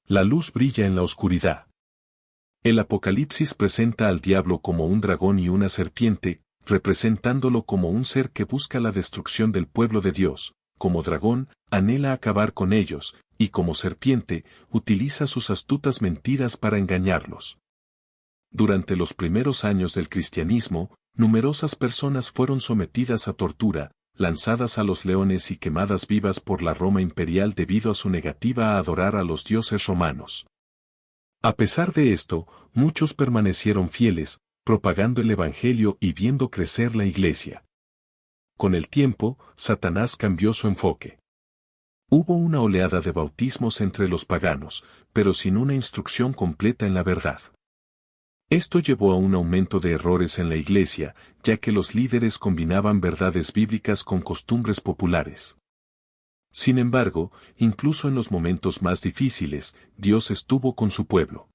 La luz brilla en la oscuridad. El Apocalipsis presenta al diablo como un dragón y una serpiente, representándolo como un ser que busca la destrucción del pueblo de Dios. Como dragón, anhela acabar con ellos, y como serpiente, utiliza sus astutas mentiras para engañarlos. Durante los primeros años del cristianismo, numerosas personas fueron sometidas a tortura, lanzadas a los leones y quemadas vivas por la Roma imperial debido a su negativa a adorar a los dioses romanos. A pesar de esto, muchos permanecieron fieles, propagando el Evangelio y viendo crecer la Iglesia. Con el tiempo, Satanás cambió su enfoque. Hubo una oleada de bautismos entre los paganos, pero sin una instrucción completa en la verdad. Esto llevó a un aumento de errores en la Iglesia, ya que los líderes combinaban verdades bíblicas con costumbres populares. Sin embargo, incluso en los momentos más difíciles, Dios estuvo con su pueblo.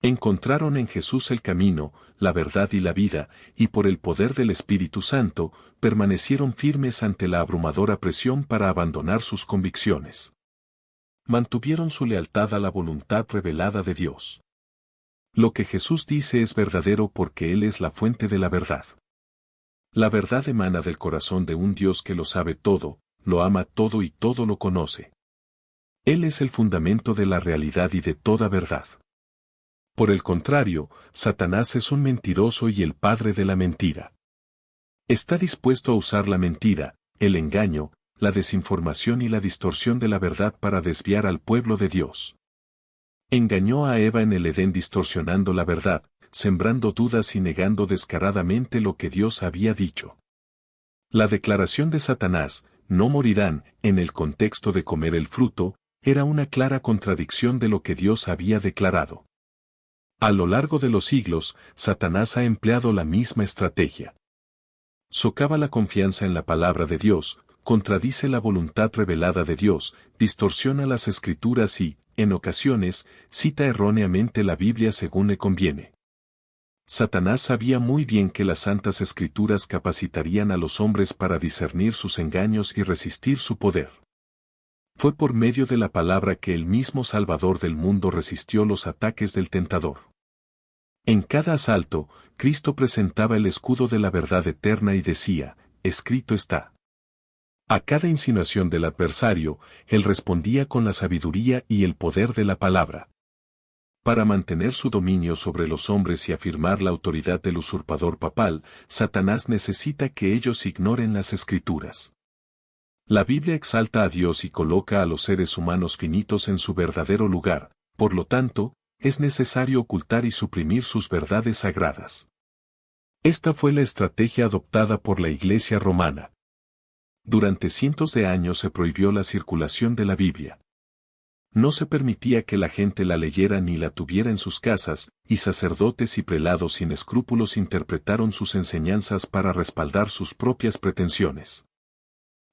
Encontraron en Jesús el camino, la verdad y la vida, y por el poder del Espíritu Santo, permanecieron firmes ante la abrumadora presión para abandonar sus convicciones. Mantuvieron su lealtad a la voluntad revelada de Dios. Lo que Jesús dice es verdadero porque Él es la fuente de la verdad. La verdad emana del corazón de un Dios que lo sabe todo, lo ama todo y todo lo conoce. Él es el fundamento de la realidad y de toda verdad. Por el contrario, Satanás es un mentiroso y el padre de la mentira. Está dispuesto a usar la mentira, el engaño, la desinformación y la distorsión de la verdad para desviar al pueblo de Dios. Engañó a Eva en el Edén distorsionando la verdad, sembrando dudas y negando descaradamente lo que Dios había dicho. La declaración de Satanás, no morirán, en el contexto de comer el fruto, era una clara contradicción de lo que Dios había declarado. A lo largo de los siglos, Satanás ha empleado la misma estrategia. Socava la confianza en la palabra de Dios, contradice la voluntad revelada de Dios, distorsiona las Escrituras y, en ocasiones, cita erróneamente la Biblia según le conviene. Satanás sabía muy bien que las Santas Escrituras capacitarían a los hombres para discernir sus engaños y resistir su poder. Fue por medio de la palabra que el mismo Salvador del mundo resistió los ataques del tentador. En cada asalto, Cristo presentaba el escudo de la verdad eterna y decía, escrito está. A cada insinuación del adversario, él respondía con la sabiduría y el poder de la palabra. Para mantener su dominio sobre los hombres y afirmar la autoridad del usurpador papal, Satanás necesita que ellos ignoren las Escrituras. La Biblia exalta a Dios y coloca a los seres humanos finitos en su verdadero lugar, por lo tanto, es necesario ocultar y suprimir sus verdades sagradas. Esta fue la estrategia adoptada por la Iglesia romana. Durante cientos de años se prohibió la circulación de la Biblia. No se permitía que la gente la leyera ni la tuviera en sus casas, y sacerdotes y prelados sin escrúpulos interpretaron sus enseñanzas para respaldar sus propias pretensiones.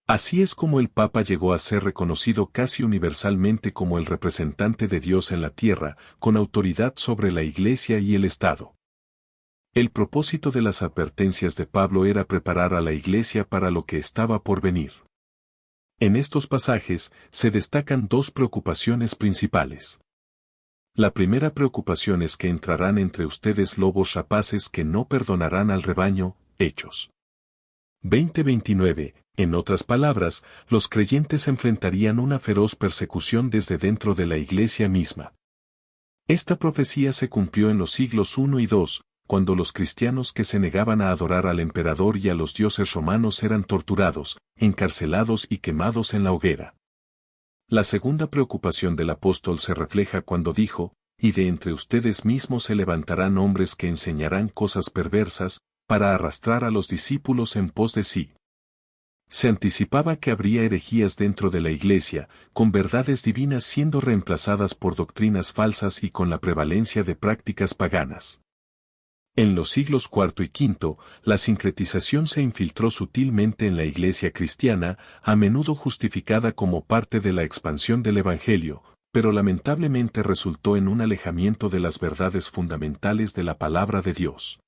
Así es como el Papa llegó a ser reconocido casi universalmente como el representante de Dios en la tierra, con autoridad sobre la Iglesia y el Estado. El propósito de las advertencias de Pablo era preparar a la Iglesia para lo que estaba por venir. En estos pasajes se destacan dos preocupaciones principales. La primera preocupación es que entrarán entre ustedes lobos rapaces que no perdonarán al rebaño, Hechos 20:29. En otras palabras, los creyentes enfrentarían una feroz persecución desde dentro de la Iglesia misma. Esta profecía se cumplió en los siglos I y II, cuando los cristianos que se negaban a adorar al emperador y a los dioses romanos eran torturados, encarcelados y quemados en la hoguera. La segunda preocupación del apóstol se refleja cuando dijo, y de entre ustedes mismos se levantarán hombres que enseñarán cosas perversas, para arrastrar a los discípulos en pos de sí. Se anticipaba que habría herejías dentro de la Iglesia, con verdades divinas siendo reemplazadas por doctrinas falsas y con la prevalencia de prácticas paganas. En los siglos IV y V, la sincretización se infiltró sutilmente en la Iglesia cristiana, a menudo justificada como parte de la expansión del Evangelio, pero lamentablemente resultó en un alejamiento de las verdades fundamentales de la palabra de Dios.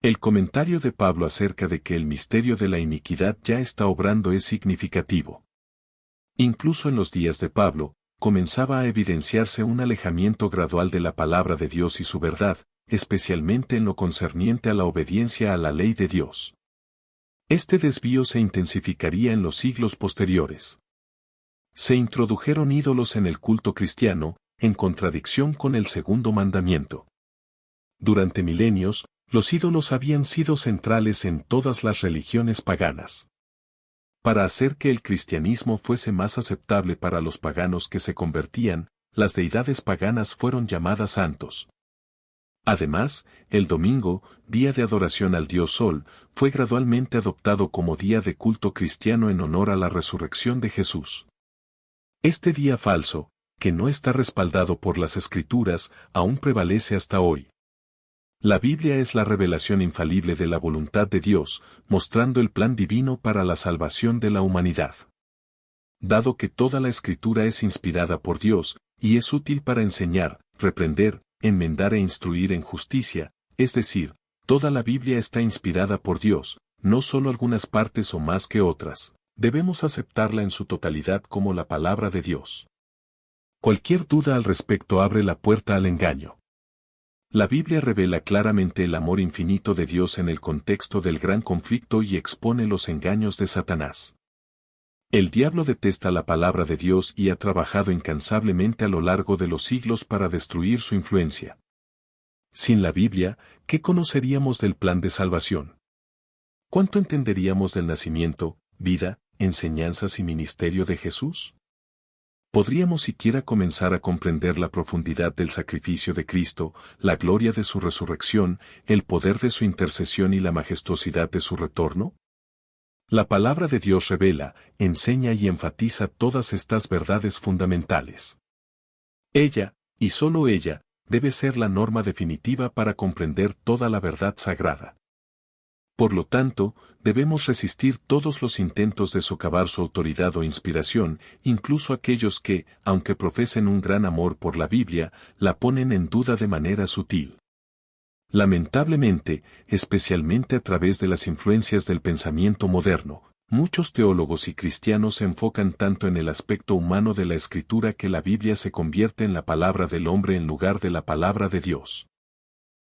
El comentario de Pablo acerca de que el misterio de la iniquidad ya está obrando es significativo. Incluso en los días de Pablo, comenzaba a evidenciarse un alejamiento gradual de la palabra de Dios y su verdad, especialmente en lo concerniente a la obediencia a la ley de Dios. Este desvío se intensificaría en los siglos posteriores. Se introdujeron ídolos en el culto cristiano, en contradicción con el segundo mandamiento. Durante milenios, los ídolos habían sido centrales en todas las religiones paganas. Para hacer que el cristianismo fuese más aceptable para los paganos que se convertían, las deidades paganas fueron llamadas santos. Además, el domingo, día de adoración al dios Sol, fue gradualmente adoptado como día de culto cristiano en honor a la resurrección de Jesús. Este día falso, que no está respaldado por las Escrituras, aún prevalece hasta hoy. La Biblia es la revelación infalible de la voluntad de Dios, mostrando el plan divino para la salvación de la humanidad. Dado que toda la Escritura es inspirada por Dios, y es útil para enseñar, reprender, enmendar e instruir en justicia, es decir, toda la Biblia está inspirada por Dios, no solo algunas partes o más que otras, debemos aceptarla en su totalidad como la palabra de Dios. Cualquier duda al respecto abre la puerta al engaño. La Biblia revela claramente el amor infinito de Dios en el contexto del gran conflicto y expone los engaños de Satanás. El diablo detesta la palabra de Dios y ha trabajado incansablemente a lo largo de los siglos para destruir su influencia. Sin la Biblia, ¿qué conoceríamos del plan de salvación? ¿Cuánto entenderíamos del nacimiento, vida, enseñanzas y ministerio de Jesús? ¿Podríamos siquiera comenzar a comprender la profundidad del sacrificio de Cristo, la gloria de su resurrección, el poder de su intercesión y la majestuosidad de su retorno? La palabra de Dios revela, enseña y enfatiza todas estas verdades fundamentales. Ella, y solo ella, debe ser la norma definitiva para comprender toda la verdad sagrada. Por lo tanto, debemos resistir todos los intentos de socavar su autoridad o inspiración, incluso aquellos que, aunque profesen un gran amor por la Biblia, la ponen en duda de manera sutil. Lamentablemente, especialmente a través de las influencias del pensamiento moderno, muchos teólogos y cristianos se enfocan tanto en el aspecto humano de la Escritura que la Biblia se convierte en la palabra del hombre en lugar de la palabra de Dios.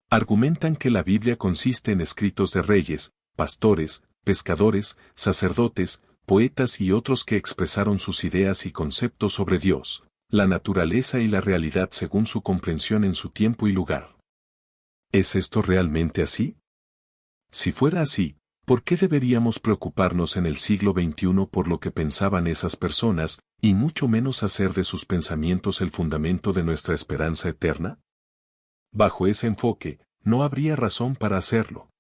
Argumentan que la Biblia consiste en escritos de reyes, pastores, pescadores, sacerdotes, poetas y otros que expresaron sus ideas y conceptos sobre Dios, la naturaleza y la realidad según su comprensión en su tiempo y lugar. ¿Es esto realmente así? Si fuera así, ¿por qué deberíamos preocuparnos en el siglo XXI por lo que pensaban esas personas, y mucho menos hacer de sus pensamientos el fundamento de nuestra esperanza eterna? Bajo ese enfoque, no habría razón para hacerlo.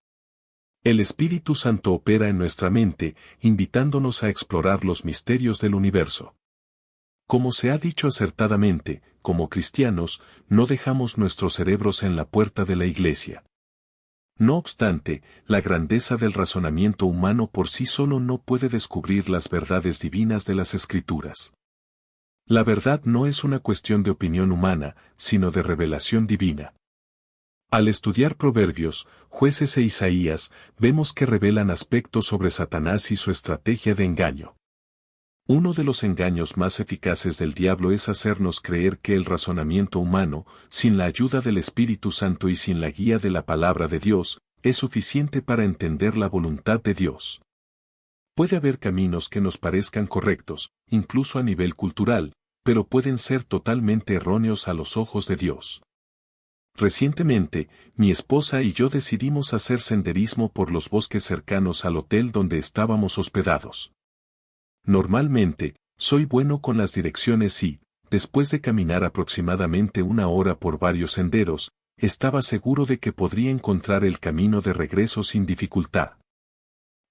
El Espíritu Santo opera en nuestra mente, invitándonos a explorar los misterios del universo. Como se ha dicho acertadamente, como cristianos, no dejamos nuestros cerebros en la puerta de la iglesia. No obstante, la grandeza del razonamiento humano por sí solo no puede descubrir las verdades divinas de las Escrituras. La verdad no es una cuestión de opinión humana, sino de revelación divina. Al estudiar Proverbios, Jueces e Isaías, vemos que revelan aspectos sobre Satanás y su estrategia de engaño. Uno de los engaños más eficaces del diablo es hacernos creer que el razonamiento humano, sin la ayuda del Espíritu Santo y sin la guía de la palabra de Dios, es suficiente para entender la voluntad de Dios. Puede haber caminos que nos parezcan correctos, incluso a nivel cultural, pero pueden ser totalmente erróneos a los ojos de Dios. Recientemente, mi esposa y yo decidimos hacer senderismo por los bosques cercanos al hotel donde estábamos hospedados. Normalmente, soy bueno con las direcciones y, después de caminar aproximadamente una hora por varios senderos, estaba seguro de que podría encontrar el camino de regreso sin dificultad.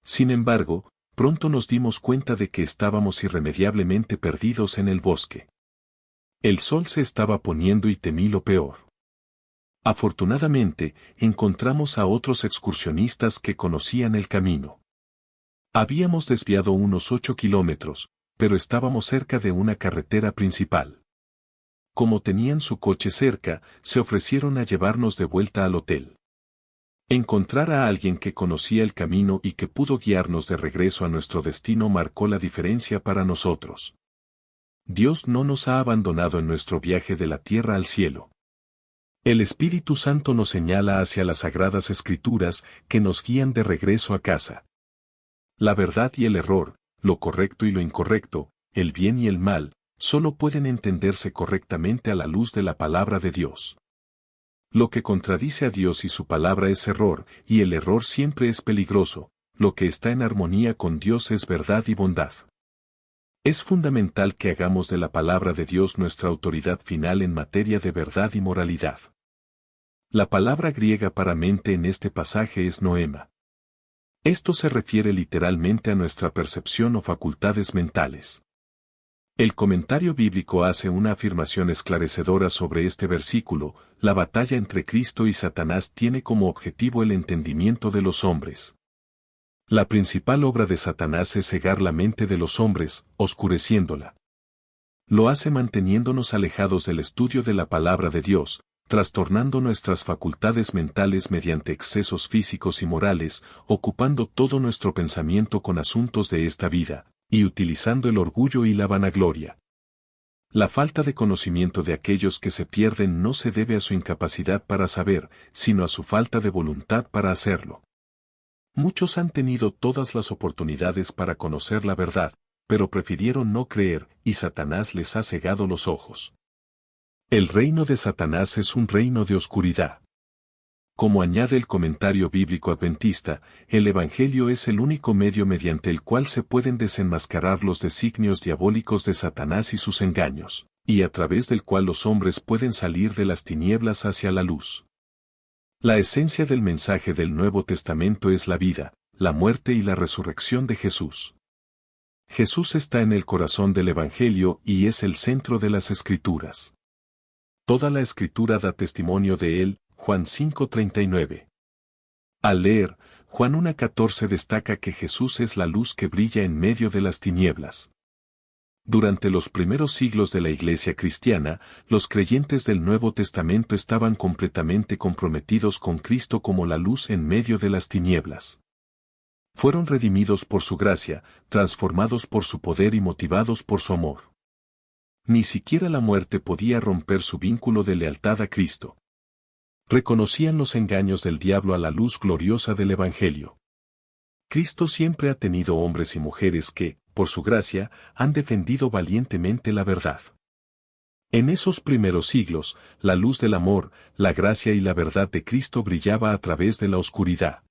Sin embargo, pronto nos dimos cuenta de que estábamos irremediablemente perdidos en el bosque. El sol se estaba poniendo y temí lo peor. Afortunadamente, encontramos a otros excursionistas que conocían el camino. Habíamos desviado unos 8 kilómetros, pero estábamos cerca de una carretera principal. Como tenían su coche cerca, se ofrecieron a llevarnos de vuelta al hotel. Encontrar a alguien que conocía el camino y que pudo guiarnos de regreso a nuestro destino marcó la diferencia para nosotros. Dios no nos ha abandonado en nuestro viaje de la tierra al cielo. El Espíritu Santo nos señala hacia las sagradas Escrituras que nos guían de regreso a casa. La verdad y el error, lo correcto y lo incorrecto, el bien y el mal, solo pueden entenderse correctamente a la luz de la palabra de Dios. Lo que contradice a Dios y su palabra es error, y el error siempre es peligroso. Lo que está en armonía con Dios es verdad y bondad. Es fundamental que hagamos de la palabra de Dios nuestra autoridad final en materia de verdad y moralidad. La palabra griega para mente en este pasaje es noema. Esto se refiere literalmente a nuestra percepción o facultades mentales. El comentario bíblico hace una afirmación esclarecedora sobre este versículo: la batalla entre Cristo y Satanás tiene como objetivo el entendimiento de los hombres. La principal obra de Satanás es cegar la mente de los hombres, oscureciéndola. Lo hace manteniéndonos alejados del estudio de la palabra de Dios, trastornando nuestras facultades mentales mediante excesos físicos y morales, ocupando todo nuestro pensamiento con asuntos de esta vida, y utilizando el orgullo y la vanagloria. La falta de conocimiento de aquellos que se pierden no se debe a su incapacidad para saber, sino a su falta de voluntad para hacerlo. Muchos han tenido todas las oportunidades para conocer la verdad, pero prefirieron no creer, y Satanás les ha cegado los ojos. El reino de Satanás es un reino de oscuridad. Como añade el comentario bíblico adventista, el Evangelio es el único medio mediante el cual se pueden desenmascarar los designios diabólicos de Satanás y sus engaños, y a través del cual los hombres pueden salir de las tinieblas hacia la luz. La esencia del mensaje del Nuevo Testamento es la vida, la muerte y la resurrección de Jesús. Jesús está en el corazón del Evangelio y es el centro de las Escrituras. Toda la Escritura da testimonio de él, Juan 5:39. Al leer, Juan 1:14 destaca que Jesús es la luz que brilla en medio de las tinieblas. Durante los primeros siglos de la Iglesia cristiana, los creyentes del Nuevo Testamento estaban completamente comprometidos con Cristo como la luz en medio de las tinieblas. Fueron redimidos por su gracia, transformados por su poder y motivados por su amor. Ni siquiera la muerte podía romper su vínculo de lealtad a Cristo. Reconocían los engaños del diablo a la luz gloriosa del Evangelio. Cristo siempre ha tenido hombres y mujeres que, por su gracia, han defendido valientemente la verdad. En esos primeros siglos, la luz del amor, la gracia y la verdad de Cristo brillaba a través de la oscuridad.